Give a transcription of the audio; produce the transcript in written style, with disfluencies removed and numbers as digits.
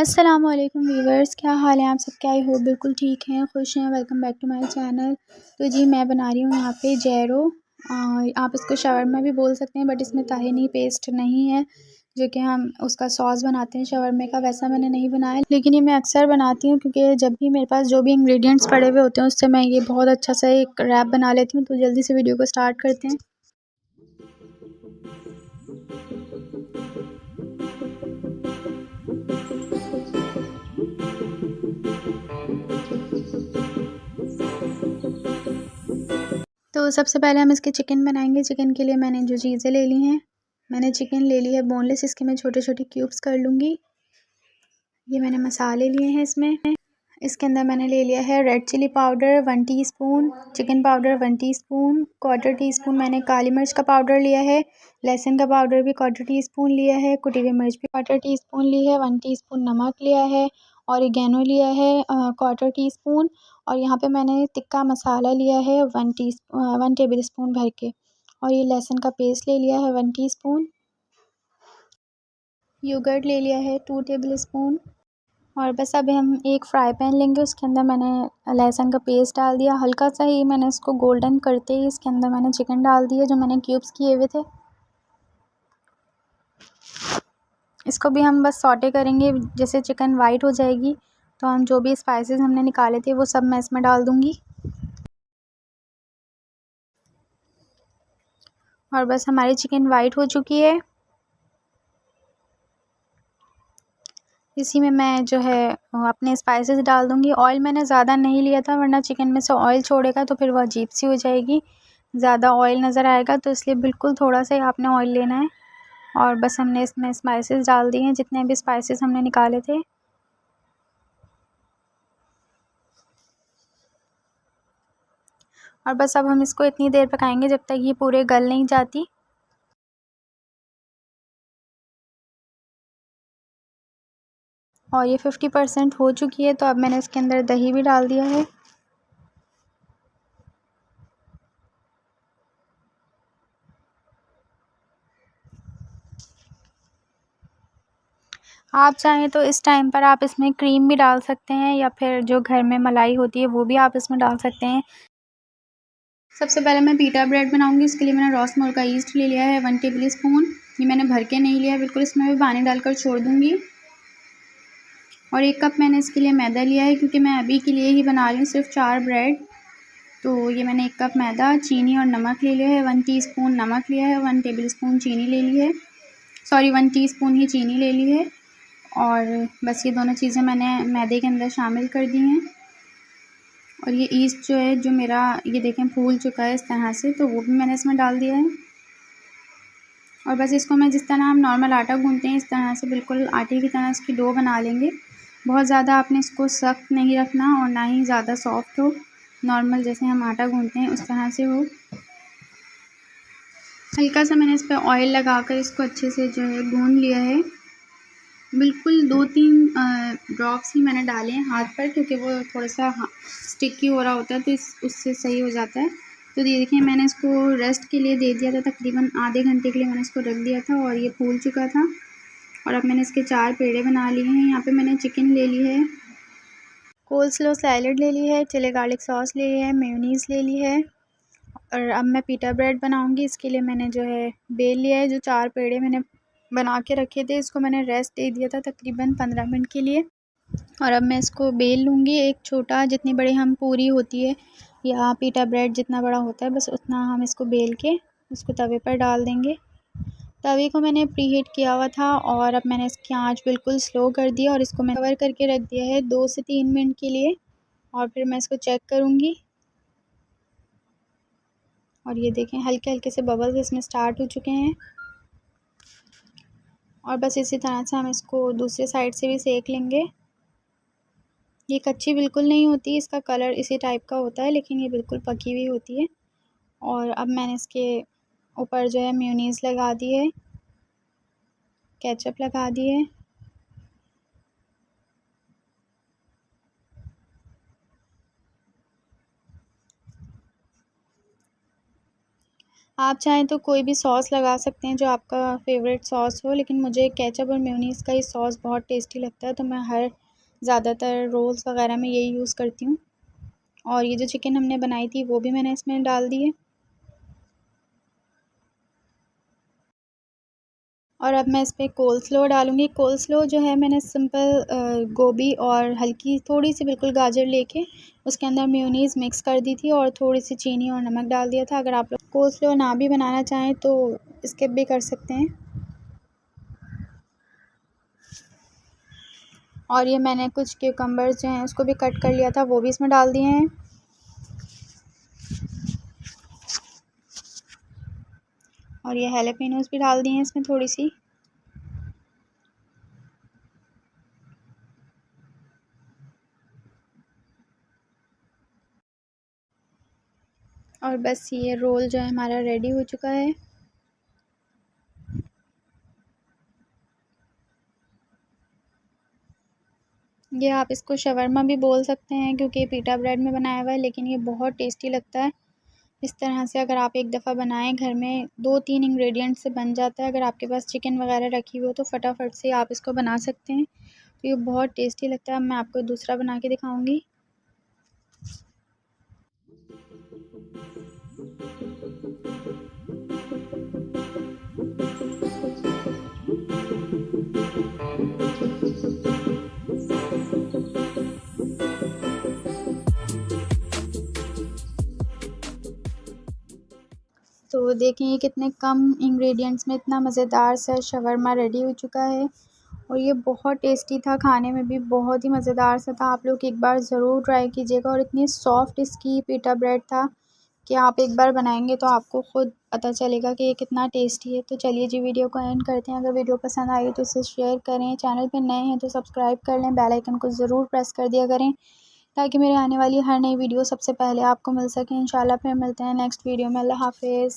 अस्सलाम वालेकुम व्यूवर्स, क्या हाल है आप सबके। आई होप बिल्कुल ठीक हैं, खुश हैं। Welcome back to my channel. तो जी मैं बना रही हूँ यहाँ पे जैरो। आप इसको शवरमा भी बोल सकते हैं, बट इसमें ताहिनी पेस्ट नहीं है जो कि हम उसका सॉस बनाते हैं शवरमे का, वैसा मैंने नहीं बनाया। लेकिन ये मैं अक्सर बनाती हूँ क्योंकि जब भी मेरे पास जो भी इंग्रेडिएंट्स पड़े हुए होते हैं उससे मैं ये बहुत अच्छा सा एक रैप बना लेती हूँ। तो जल्दी से वीडियो को स्टार्ट करते हैं। तो सबसे पहले हम इसके चिकन बनाएंगे। चिकन के लिए मैंने जो चीज़ें ले ली हैं, मैंने चिकन ले ली है बोनलेस, इसके मैं छोटे छोटे क्यूब्स कर लूँगी। ये मैंने मसाले लिए हैं इसमें। इसके अंदर मैंने ले लिया है red chili powder 1 teaspoon, chicken powder 1 teaspoon, quarter teaspoon मैंने काली मिर्च का पाउडर लिया है, लहसुन का पाउडर भी क्वार्टर टीस्पून लिया है, कुटी हुई मिर्च भी क्वार्टर टीस्पून ली है, 1 टीस्पून नमक लिया है, ऑरिगेनो लिया है क्वार्टर टीस्पून, और यहाँ पे मैंने टिक्का मसाला लिया है 1 टेबल स्पून भर के, और ये लहसुन का पेस्ट ले लिया है 1 टीस्पून, योगर्ट ले लिया है 2 टेबल स्पून। और बस अभी हम एक फ्राई पैन लेंगे, उसके अंदर मैंने लहसुन का पेस्ट डाल दिया, हल्का सा ही मैंने इसको गोल्डन करते ही इसके अंदर मैंने चिकन डाल दिया जो मैंने क्यूब्स किए हुए थे। इसको भी हम बस सॉटे करेंगे, जैसे चिकन वाइट हो जाएगी तो हम जो भी स्पाइसेस हमने निकाले थे वो सब मैं इसमें डाल दूँगी। और बस हमारी चिकन वाइट हो चुकी है। इसी में मैं जो है अपने स्पाइसेस डाल दूँगी। ऑयल मैंने ज़्यादा नहीं लिया था, वरना चिकन में से ऑयल छोड़ेगा तो फिर वह अजीब सी हो जाएगी, ज़्यादा ऑयल नज़र आएगा, तो इसलिए बिल्कुल थोड़ा सा ही आपने ऑयल लेना है। और बस हमने इसमें स्पाइसेस डाल दिए हैं, जितने भी स्पाइसेस हमने निकाले थे। और बस अब हम इसको इतनी देर पकाएंगे जब तक ये पूरे गल नहीं जाती। और ये 50% हो चुकी है, तो अब मैंने इसके अंदर दही भी डाल दिया है। आप चाहें तो इस टाइम पर आप इसमें क्रीम भी डाल सकते हैं, या फिर जो घर में मलाई होती है वो भी आप इसमें डाल सकते हैं। सबसे पहले मैं पीटा ब्रेड बनाऊंगी। इसके लिए मैंने रॉस मोर का ईस्ट ले लिया है 1 टेबल स्पून। ये मैंने भर के नहीं लिया, बिल्कुल इसमें भी पानी डालकर छोड़ दूंगी। और 1 कप मैंने इसके लिए मैदा लिया है, क्योंकि मैं अभी के लिए ही बना रही हूँ, सिर्फ 4 ब्रेड। तो ये मैंने 1 कप मैदा, चीनी और नमक ले लिया है, 1 टीस्पून नमक लिया है, 1 टेबल स्पून चीनी ले ली है, सॉरी 1 टीस्पून ही चीनी ले ली है। और बस ये दोनों चीज़ें मैंने मैदे के अंदर शामिल कर दी हैं। और ये ईस्ट जो है, जो मेरा ये देखें फूल चुका है इस तरह से, तो वो भी मैंने इसमें डाल दिया है। और बस इसको मैं जिस तरह हम नॉर्मल आटा गूँथते हैं इस तरह से बिल्कुल आटे की तरह इसकी डो बना लेंगे। बहुत ज़्यादा आपने इसको सख्त नहीं रखना और ना ही ज़्यादा सॉफ्ट हो, नॉर्मल जैसे हम आटा गूँथते हैं उस तरह से हो। हल्का सा मैंने इस पर ऑयल लगाकर इसको अच्छे से जो है गूँथ लिया है। बिल्कुल 2-3 ड्रॉप्स ही मैंने डाले हैं हाथ पर, क्योंकि वो थोड़ा सा स्टिकी हो रहा होता है, तो उससे सही हो जाता है। तो ये देखिए मैंने इसको रेस्ट के लिए दे दिया था, तकरीबन आधे घंटे के लिए मैंने इसको रख दिया था, और ये फूल चुका था। और अब मैंने इसके 4 पेड़े बना लिए हैं। यहाँ पे मैंने चिकन ले ली है, कोल्स्लो सैलड ले ली है, चिली गार्लिक सॉस ले ली है, मेयोनीज़ ले ली है। और अब मैं पीटा ब्रेड बनाऊँगी। इसके लिए मैंने जो है बेल लिया है, जो 4 पेड़े मैंने बना के रखे थे, इसको मैंने रेस्ट दे दिया था तकरीबन 15 मिनट के लिए। और अब मैं इसको बेल लूँगी, एक छोटा, जितनी बड़ी हम पूरी होती है या पीटा ब्रेड जितना बड़ा होता है, बस उतना हम इसको बेल के उसको तवे पर डाल देंगे। तवे को मैंने प्रीहीट किया हुआ था, और अब मैंने इसकी आंच बिल्कुल स्लो कर दिया और इसको मैं कवर करके रख दिया है 2 से 3 मिनट के लिए। और फिर मैं इसको चेक करूँगी, और ये देखें हल्के हल्के से बबल्स इसमें स्टार्ट हो चुके हैं। और बस इसी तरह से हम इसको दूसरे साइड से भी सेक लेंगे। ये कच्ची बिल्कुल नहीं होती, इसका कलर इसी टाइप का होता है, लेकिन ये बिल्कुल पकी हुई होती है। और अब मैंने इसके ऊपर जो है मेयोनीज़ लगा दी है, केचप लगा दी है। आप चाहें तो कोई भी सॉस लगा सकते हैं जो आपका फेवरेट सॉस हो, लेकिन मुझे केचप और मेयोनीज़ का ही सॉस बहुत टेस्टी लगता है, तो मैं ज़्यादातर रोल्स वगैरह में यही यूज़ करती हूँ। और ये जो चिकन हमने बनाई थी वो भी मैंने इसमें डाल दी है। और अब मैं इस पर कोल्स्लो डालूँगी। कोल्स्लो जो है मैंने सिंपल गोभी और हल्की थोड़ी सी बिल्कुल गाजर लेके उसके अंदर मेयोनीज़ मिक्स कर दी थी और थोड़ी सी चीनी और नमक डाल दिया था। अगर आप लोग कोल्स्लो ना भी बनाना चाहें तो स्किप भी कर सकते हैं। और ये मैंने कुछ क्यूकम्बर्स जो हैं उसको भी कट कर लिया था, वो भी इसमें डाल दिए हैं। और ये हैलापेनोस भी डाल दिए हैं इसमें थोड़ी सी। और बस ये रोल जो है हमारा रेडी हो चुका है। ये आप इसको शवरमा भी बोल सकते हैं क्योंकि पीटा ब्रेड में बनाया हुआ है, लेकिन ये बहुत टेस्टी लगता है। इस तरह से अगर आप एक दफ़ा बनाएं, घर में 2-3 इंग्रेडिएंट से बन जाता है। अगर आपके पास चिकन वगैरह रखी हो तो फटाफट से आप इसको बना सकते हैं। तो ये बहुत टेस्टी लगता है। अब मैं आपको दूसरा बना के दिखाऊंगी। तो देखें ये कितने कम इंग्रेडिएंट्स में इतना मज़ेदार सा शवरमा रेडी हो चुका है। और ये बहुत टेस्टी था, खाने में भी बहुत ही मज़ेदार सा था। आप लोग एक बार ज़रूर ट्राई कीजिएगा। और इतनी सॉफ्ट इसकी पीटा ब्रेड था कि आप एक बार बनाएंगे तो आपको ख़ुद पता चलेगा कि ये कितना टेस्टी है। तो चलिए जी, वीडियो को एंड करते हैं। अगर वीडियो पसंद आई तो इसे शेयर करें, चैनल पे नए हैं तो सब्सक्राइब कर लें, बेल आइकन को ज़रूर प्रेस कर दिया करें ताकि मेरे आने वाली हर नई वीडियो सबसे पहले आपको मिल सके। इंशाल्लाह फिर मिलते हैं नेक्स्ट वीडियो में। अल्लाह हाफ़िज़।